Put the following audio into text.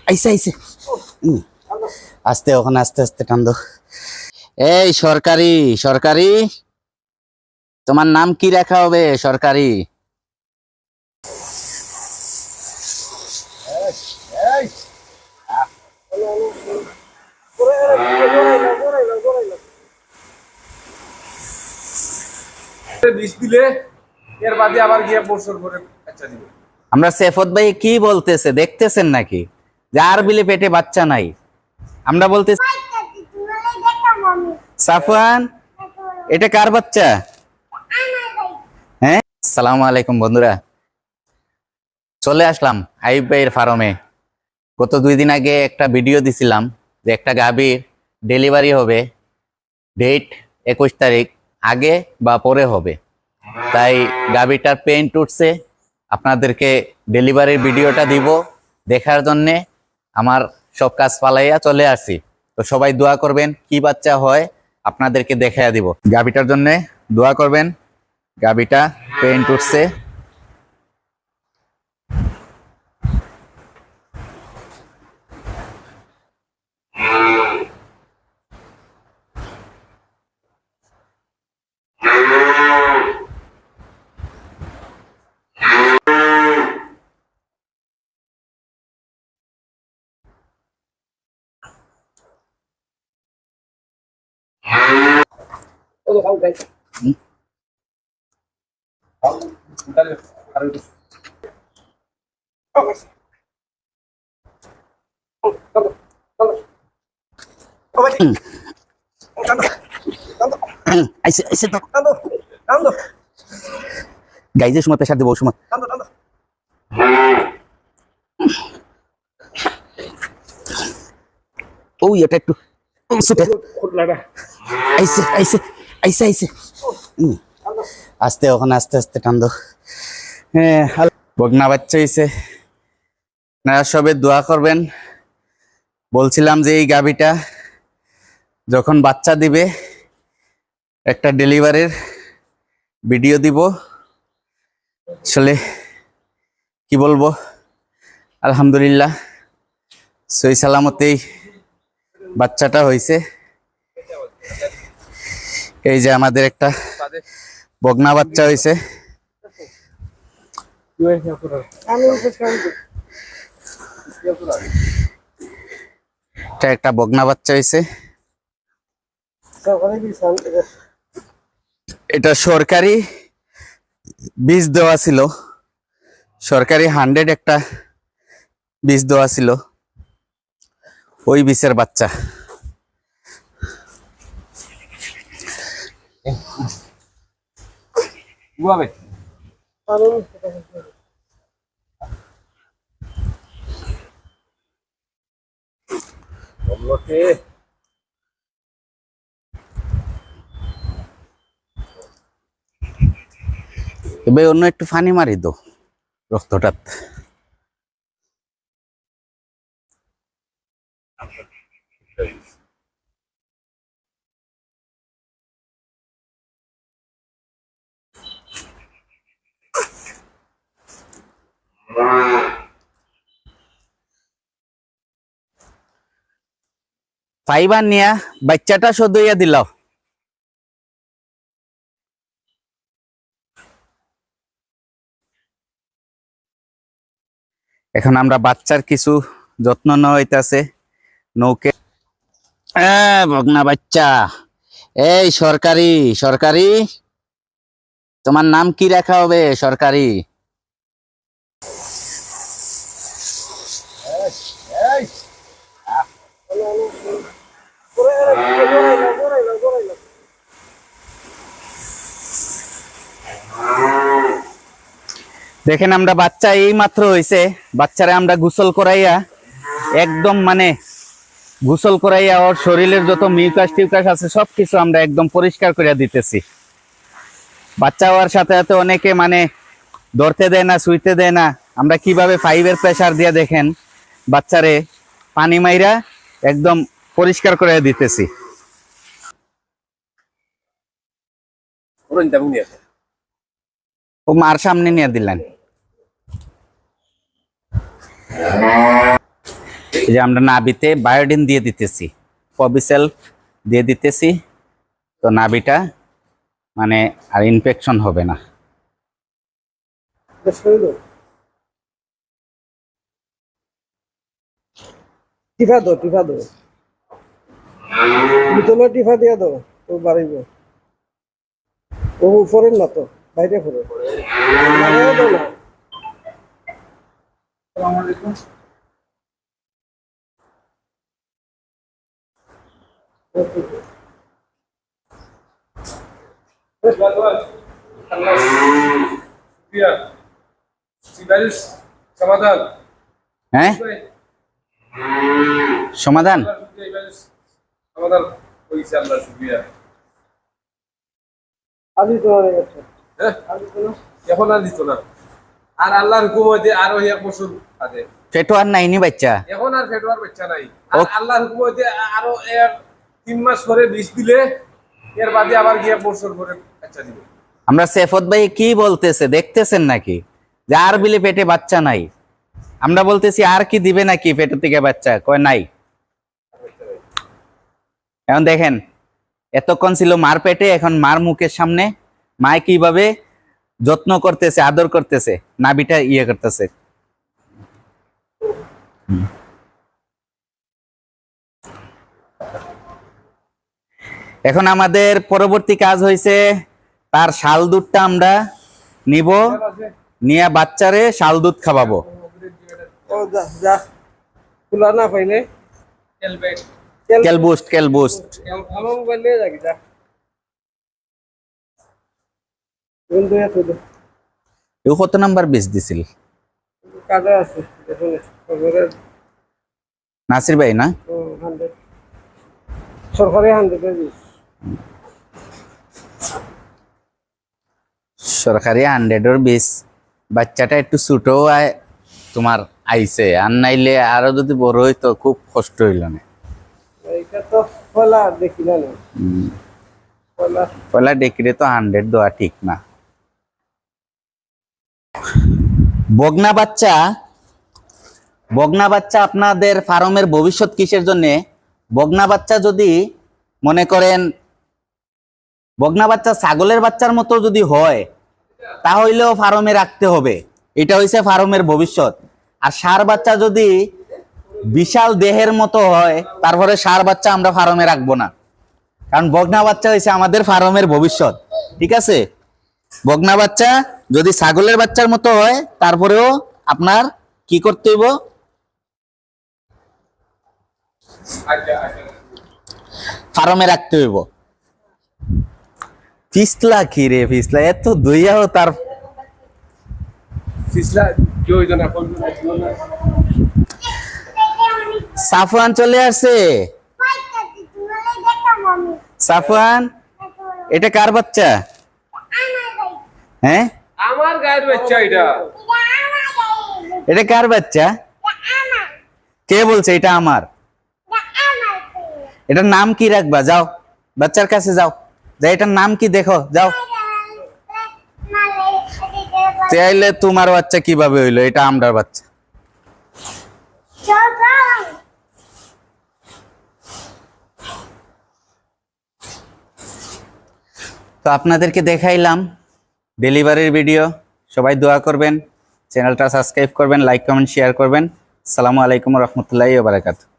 আইসে আইসে আস্তে ওখানে আস্তে আস্তে টান। এই সরকারি সরকারি, তোমার নাম কি রাখা হবে? সরকারি। আমরা সেফত ভাই কি বলতেছে দেখতেছেন নাকি, যার বিলে পেটে বাচ্চা নাই? আমরা বলতে সাফওয়ান, এটা কার বাচ্চা? হ্যাঁ, আসসালামু আলাইকুম বন্ধুরা, চলে আসলাম আইব ভাইয়ের ফার্মে। গত 2 দিন আগে একটা ভিডিও দিছিলাম যে একটা গাভীর ডেলিভারি হবে, ডেট 21 তারিখ, আগে বা পরে হবে। তাই গাভীটার পেইন্ট উঠছে, আপনাদেরকে ডেলিভারির ভিডিওটা দিব দেখার জন্যে আমার সব কাজ পালাইয়া চলে আসি। তো সবাই দোয়া করবেন, কি বাচ্চা হয় আপনাদেরকে দেখাইয়া দিব। গাভীটার জন্য দোয়া করবেন। গাভীটা পেইন্ট উঠছে। গাইজের সময় প্রেশার দেবো, সময় ও এটা একটু আস্তে ওখানে আস্তে আস্তে টান। বগনা বাচ্চা হয়েছে, আপনারা সবে দোয়া করবেন। বলছিলাম যে এই গাভীটা যখন বাচ্চা দিবে একটা ডেলিভারির ভিডিও দিব। আসলে কি বলবো, আলহামদুলিল্লাহ সহি সালামতেই বাচ্চাটা হয়েছে। এই যে আমাদের একটা বগনা বাচ্চা হয়েছে। একটা বগনা বাচ্চা হয়েছে। এটা সরকারি বীজ দেওয়া ছিল, সরকারি 100 একটা বীজ দেওয়া ছিল, ওই বীজের বাচ্চা। এবার অন্য একটু ফানি মারি দো রক্তটা। ফাইবার নিয়া বাচ্চাটা সদইয়া দিলাও। এখন আমরা বাচ্চার কিছু যত্ন নেওয়া হইতাছে। নৌকে বগনা বাচ্চা। এই সরকারি সরকারি, তোমার নাম কি রাখা হবে? সরকারি। দেখেন আমরা বাচ্চা এই মাত্র হয়েছে, বাচ্চারে আমরা গোসল করাইয়া একদম মানে গোসল করাইয়া ওর শরীরের যত মিউকাস টিউকাস আছে সবকিছু আমরা একদম পরিষ্কার করে দিতেছি। বাচ্চা হওয়ার সাথে সাথে অনেকে মানে ধরতে দেয় না, শুইতে দেয় না। আমরা কিভাবে 5-এর প্রেসার দিয়ে দেখেন বাচ্চারে পানি মাইরা একদম পরিষ্কার করে দিতেছি। ও মার সামনে নিয়ে দিলেন। এই যে আমরা নাভিতে বায়োডিন দিয়ে দিতেছি, পবিসেলফ দিয়ে দিতেছি, তো নাভিটা মানে আর ইনফেকশন হবে না। টিফা দো ভিতরে টিফা দিয়ে দাও, ও বাড়িব। ও উপরে না তো, বাইরে পড়ে। সমাধান হ্যাঁ, সমাধান সমাধান হয়েছে। আল্লাহ শুকরিয়া। আজি তো এখন আর দিত না, আর আল্লাহর হুকুম হইতে আরো এক বছর আছে। পেটো আর নাইনি বাচ্চা, এখন আর ফেটুয়ার বাচ্চা নাই। আর আল্লাহর হুকুম হইতে আরো 3 মাস পরে বীজ দিলে এর বাদে আবার গিয়ে এক বছর পরে বাচ্চা দিবে। আমরা সেফত ভাই কি বলতেছে দেখতেছেন নাকি, যে আর বিলে পেটে বাচ্চা নাই, আমরা বলতেছি আর কি দিবে নাকি পেটের থেকে বাচ্চা, কয় নাই। এখন দেখেন এতক্ষণ ছিল মার পেটে, এখন মার মুখের সামনে মায় কিভাবে যত্ন করতেছে, আদর করতেছে, নাভিটা ইয়ে করতেছে। এখন আমাদের পরবর্তী কাজ হয়েছে তার শাল দুধটা আমরা নিব, নিয়ে বাচ্চারে শাল দুধ খাওয়াবো। ও যা খোলা না পাইলে কেল বুস্ট আমার মোবাইল নিয়ে যাবি যা। বন্ধু এত এও কত নাম্বার বেচ দিছিল কাজে আছে দেখুন খবরের নাসির ভাই না, 100 সরকারি 100 দিস। সরকারি 100-এর বেচ। বাচ্চাটা একটু ছোট তোমার আইছে, আর নাইলে আরো যদি বড় হইতো খুব কষ্ট হইল না। এইটা তো ফলা দেখি না ফলা পয়লা ডেকিরে তো 100 দেওয়া ঠিক না। বগনা বাচ্চা আপনাদের ফার্মের ভবিষ্যৎ কিসের জন্য? বগনা বাচ্চা যদি মনে করেন বগনা বাচ্চা ছাগলের বাচ্চার মতো যদি হয় তাহলেও ফার্মে রাখতে হবে, এটা হইছে ফার্মের ভবিষ্যৎ। আর ষাঁড় বাচ্চা যদি বিশাল দেহের মতো হয় তারপরে ষাঁড় বাচ্চা আমরা ফার্মে রাখবো না, কারণ বগনা বাচ্চা হইছে আমাদের ফার্মের ভবিষ্যৎ। ঠিক আছে, বগনা বাচ্চা যদি ছাগলের বাচ্চার মতো হয় তারপরেও আপনার কি করতে হইব, ফার্মে রাখতে হইব। ফিসলা কি রে, ফিসলা এত দইয়াও তার ফিসলা কি হইতো না কোন না। সাফওয়ান চলে আসছে। সাফওয়ান, এটা কার বাচ্চা? হ্যাঁ, আমার গায়ের বাচ্চা এটা। এটা কার বাচ্চা? কে বলছে এটা আমার? এটার নাম কি রাখবা? যাও বাচ্চার কাছে যাও, যাই এটার নাম কি দেখো, যাও। চাইলে তোমার বাচ্চা কিভাবে হইলো? এটা আমরার বাচ্চা। তো আপনাদেরকে দেখাইলাম ডেলিভারির ভিডিও। সবাই দোয়া করবেন, চ্যানেলটা সাবস্ক্রাইব করবেন, লাইক কমেন্ট শেয়ার করবেন। আসসালামু আলাইকুম রহমতুল্লাহি ওয়া বারাকাতুহু।